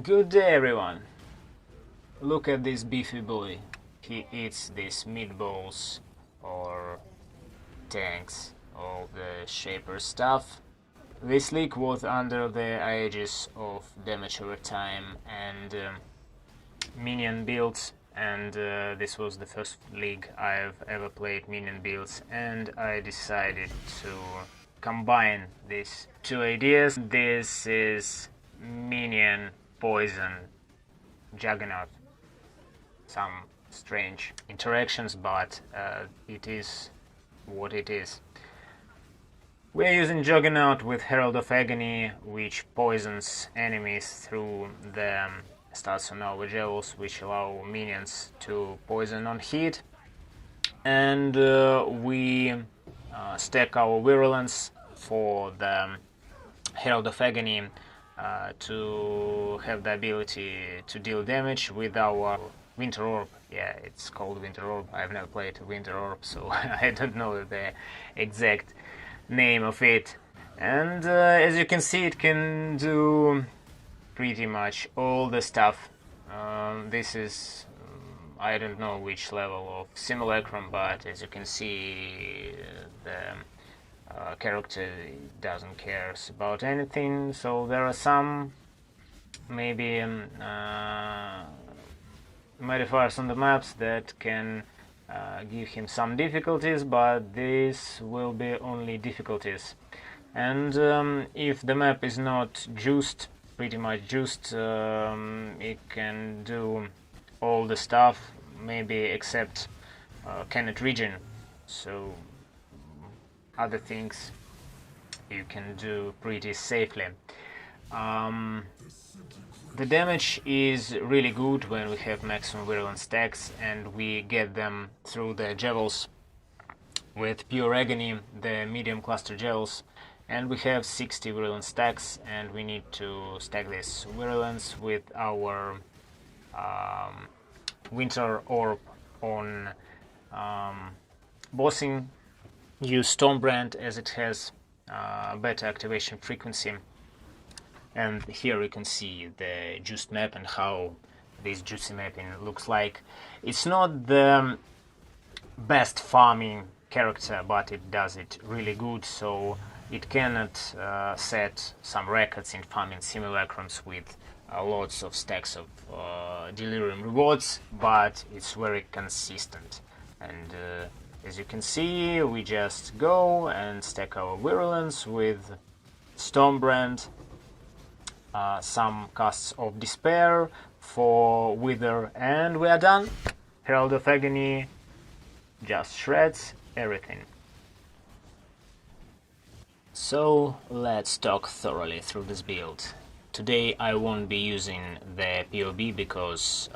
Good day, everyone. Look at this beefy boy. He eats these meatballs or tanks, all the shaper stuff. This league was under the aegis of damage over time and minion builds, and this was the first league I've ever played minion builds, and I decided to combine these two ideas. This is minion poison Juggernaut. Some strange interactions, but it is what it is. We are using Juggernaut with Herald of Agony, which poisons enemies through the stats on our jewels, which allow minions to poison on hit. And we stack our virulence for the Herald of Agony to have the ability to deal damage with our Winter Orb. Yeah, it's called Winter Orb. I've never played Winter Orb, so I don't know the exact name of it. And as you can see, it can do pretty much all the stuff. This is I don't know which level of simulacrum, but as you can see, the character doesn't care about anything. So there are some maybe modifiers on the maps that can give him some difficulties, but this will be only difficulties. And if the map is not juiced, pretty much juiced, it can do all the stuff, maybe except cannot regen. So other things you can do pretty safely. The damage is really good when we have maximum virulence stacks, and we get them through the jewels with pure agony, the medium cluster jewels, and we have 60 virulence stacks, and we need to stack this virulence with our Winter Orb on bossing. Use Stormbrand as it has better activation frequency. And here you can see the juiced map and how this juicy mapping looks like. It's not the best farming character, but it does it really good, so it cannot set some records in farming simulacrums with lots of stacks of delirium rewards, but it's very consistent. And as you can see, we just go and stack our virulence with Stormbrand, some casts of despair for wither, and we are done. Herald of Agony just shreds everything. So let's talk thoroughly through this build. Today I won't be using the POB because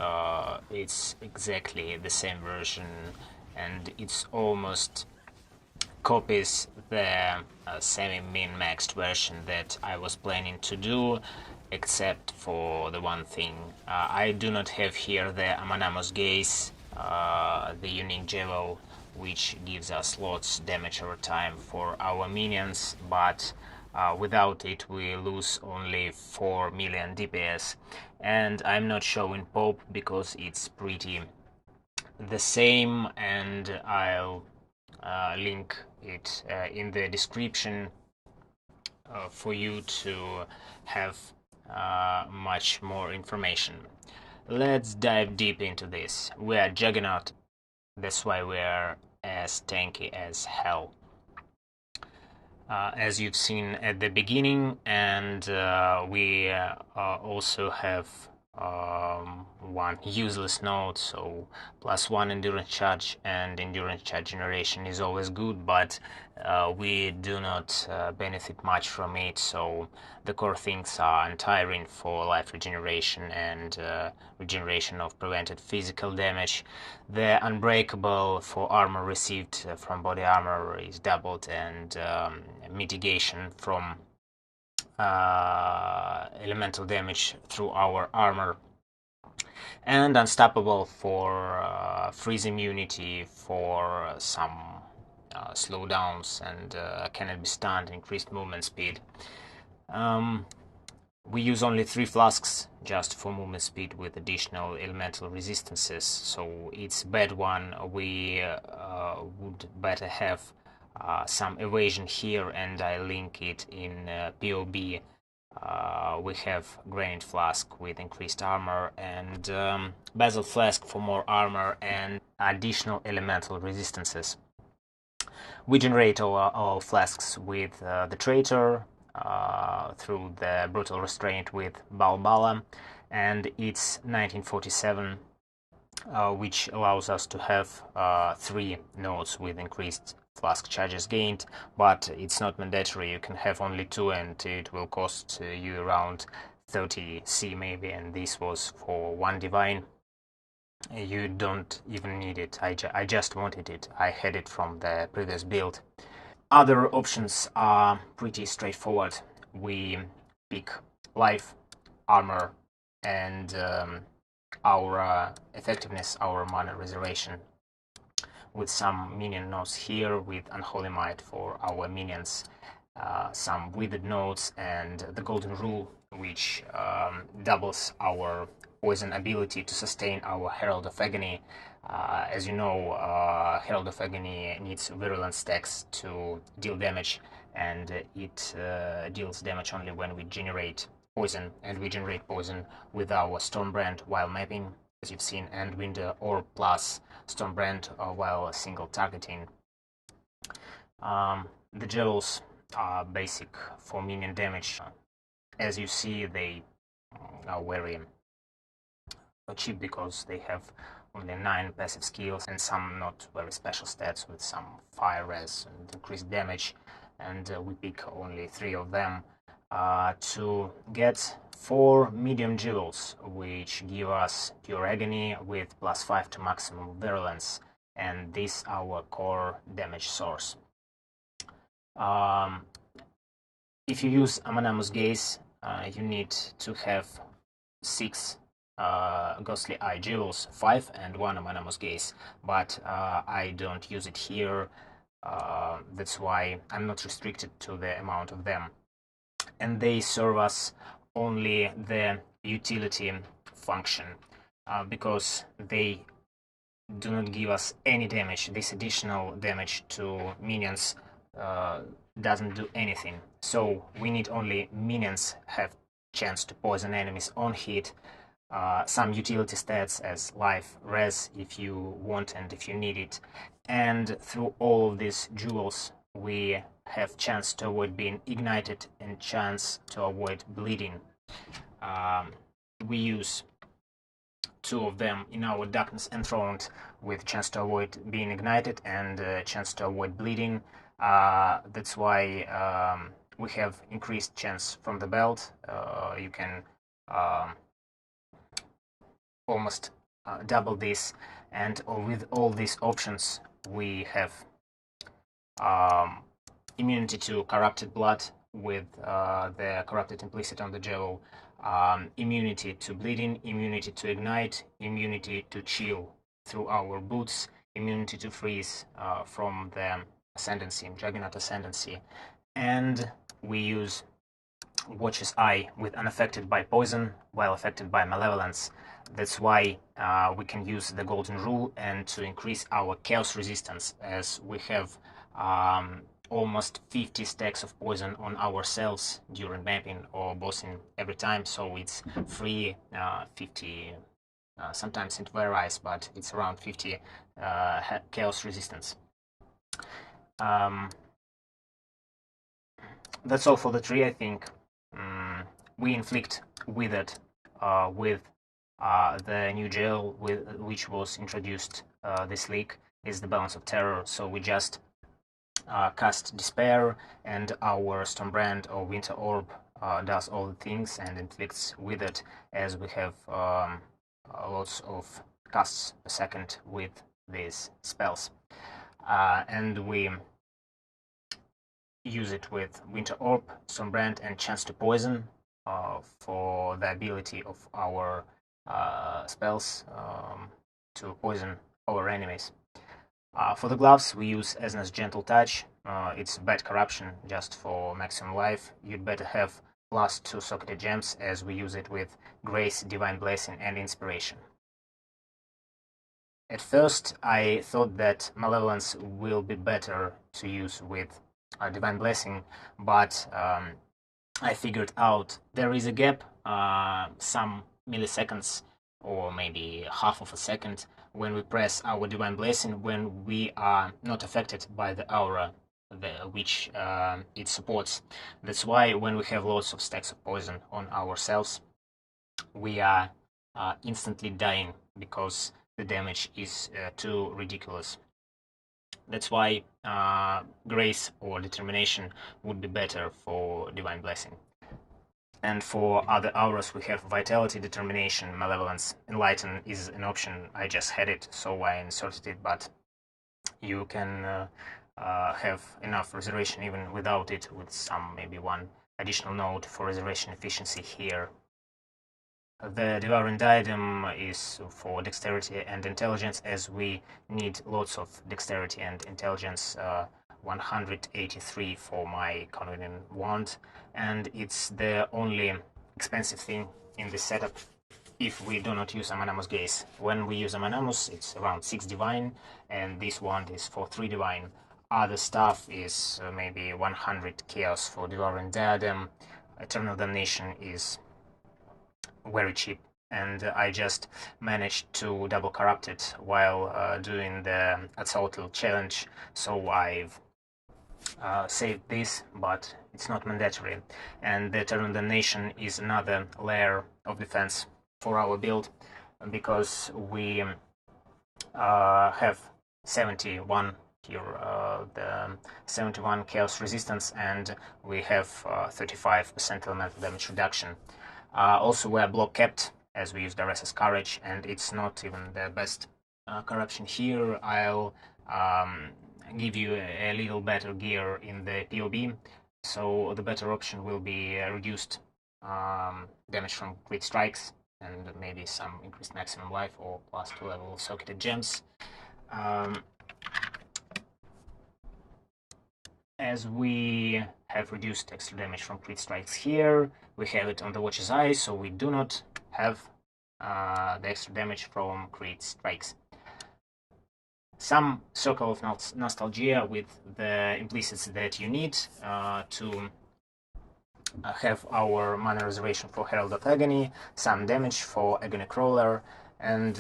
it's exactly the same version and it's almost copies the semi-min-maxed version that I was planning to do, except for the one thing. I do not have here the Amanamu's Gaze, the unique jewel, which gives us lots damage over time for our minions, but without it we lose only 4 million DPS. And I'm not showing Pope because it's pretty the same, and I'll link it in the description for you to have much more information. Let's dive deep into this. We are Juggernaut, that's why we are as tanky as hell. As you've seen at the beginning, and we also have one useless node, so +1 endurance charge, and endurance charge generation is always good, but we do not benefit much from it. So the core things are untiring for life regeneration and regeneration of prevented physical damage. The unbreakable for armor received from body armor is doubled, and mitigation from elemental damage through our armor, and unstoppable for freeze immunity for some slowdowns, and cannot be stunned, increased movement speed. We use only 3 flasks just for movement speed with additional elemental resistances, so it's a bad one. We would better have some evasion here, and I link it in POB. We have granite flask with increased armor, and basalt flask for more armor and additional elemental resistances. We generate our flasks with the traitor through the brutal restraint with Balbala, and it's 1947, which allows us to have 3 nodes with increased flask charges gained, but it's not mandatory. You can have only 2, and it will cost you around 30 C maybe, and this was for 1 divine. You don't even need it. I just wanted it. I had it from the previous build. Other options are pretty straightforward. We pick life, armor, and our effectiveness, our mana reservation, with some minion nodes here, with Unholy Might for our minions, some withered nodes, and the golden rule, which doubles our poison ability to sustain our Herald of Agony. As you know, Herald of Agony needs virulence stacks to deal damage, and it deals damage only when we generate poison, and we generate poison with our Stormbrand while mapping, as you've seen, and Winter Orb plus Stormbrand while single targeting. The gels are basic for minion damage. As you see, they are very cheap because they have only 9 passive skills and some not very special stats with some fire res and increased damage, and we pick only 3 of them to get 4 medium jewels, which give us pure agony with +5 to maximum virulence, and this our core damage source. If you use Amanamu's gaze, you need to have 6 Ghastly Eye jewels, 5 and 1 Amanamu's gaze, but I don't use it here. That's why I'm not restricted to the amount of them, and they serve us only the utility function, because they do not give us any damage. This additional damage to minions doesn't do anything, so we need only minions have chance to poison enemies on hit, some utility stats as life, res if you want and if you need it, and through all of these jewels we have chance to avoid being ignited and chance to avoid bleeding. We use 2 of them in our Darkness Enthroned with chance to avoid being ignited and chance to avoid bleeding. That's why we have increased chance from the belt. You can almost double this, and with all these options we have immunity to corrupted blood with the corrupted implicit on the jewel, immunity to bleeding, immunity to ignite, immunity to chill through our boots, immunity to freeze from the Ascendancy, Juggernaut Ascendancy, and we use Watcher's Eye with unaffected by poison while affected by malevolence. That's why we can use the golden rule and to increase our chaos resistance, as we have almost 50 stacks of poison on ourselves during mapping or bossing every time, so it's free 50, sometimes it varies, but it's around 50 chaos resistance. That's all for the tree, I think. We inflict withered with the new gel which was introduced this week, is the Balance of Terror, so we just cast Despair, and our Stormbrand or Winter Orb does all the things and inflicts withered, as we have lots of casts per second with these spells, and we use it with Winter Orb, Stormbrand, and Chance to Poison for the ability of our spells to poison our enemies. For the gloves, we use Esna's Gentle Touch. It's bad corruption just for maximum life. You'd better have plus 2 socketed gems, as we use it with Grace, Divine Blessing and Inspiration. At first I thought that Malevolence will be better to use with Divine Blessing, but I figured out there is a gap, some milliseconds or maybe half of a second, when we press our Divine Blessing, when we are not affected by the aura which it supports. That's why when we have lots of stacks of poison on ourselves, we are instantly dying because the damage is too ridiculous. That's why Grace or Determination would be better for Divine Blessing. And for other auras we have Vitality, Determination, Malevolence. Enlighten is an option, I just had it so I inserted it, but you can have enough reservation even without it, with some maybe one additional node for reservation efficiency here. The Devouring Diadem is for Dexterity and Intelligence, as we need lots of Dexterity and Intelligence, 183 for my Convenient Wand, and it's the only expensive thing in this setup if we do not use Amanamu's Gaze. When we use Amanamu's, it's around 6 Divine, and this wand is for 3 Divine. Other stuff is maybe 100 Chaos for Devouring Diadem. Eternal Damnation is very cheap, and I just managed to double corrupt it while doing the Atsautl challenge, so I've saved this, but it's not mandatory. And the Eternal Damnation is another layer of defense for our build, because we have 71 here, the 71 chaos resistance, and we have 35% elemental damage reduction. Also, we're block kept, as we use Daresa's Courage, and it's not even the best corruption here. I'll give you a little better gear in the POB, so the better option will be reduced damage from crit strikes, and maybe some increased maximum life or plus 2 level of socketed gems. As we have reduced extra damage from crit strikes here, we have it on the Watcher's Eye, so we do not have the extra damage from crit strikes. Some Circle of Nostalgia with the implicits that you need to have our mana reservation for Herald of Agony, some damage for Agony Crawler, and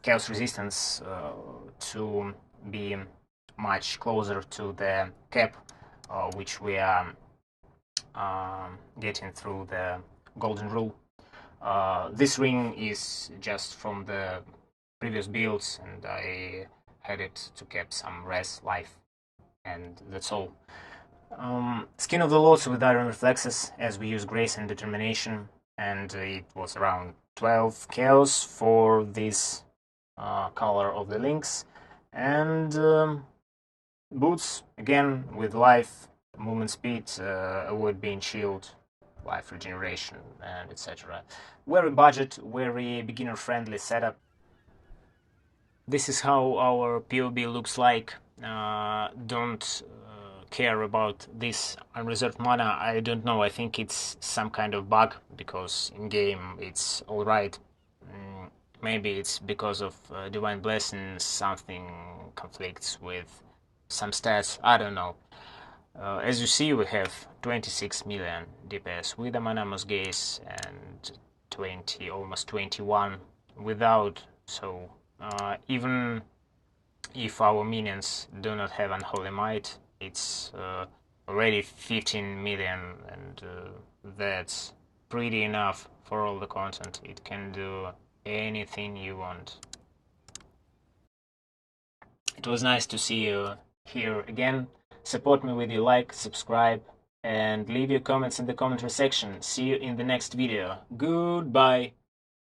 chaos resistance to be much closer to the cap which we are getting through the golden rule. This ring is just from the previous builds, and I had it to keep some res life, and that's all. Skin of the Lords with Iron Reflexes, as we use Grace and Determination, and it was around 12 chaos for this color of the links. And boots, again, with life, movement speed, avoid being chilled, life regeneration, and etc. Very budget, very beginner friendly setup. This is how our POB looks like. Don't care about this unreserved mana. I don't know, I think it's some kind of bug, because in game it's alright. Maybe it's because of Divine Blessing, something conflicts with some stats, I don't know. As you see, we have 26 million DPS with Amanamu's Gaze, and 20, almost 21 without. So even if our minions do not have Unholy Might, it's already 15 million, and that's pretty enough for all the content. It can do anything you want. It was nice to see you here again. Support me with your like, subscribe, and leave your comments in the commentary section. See you in the next video. Goodbye.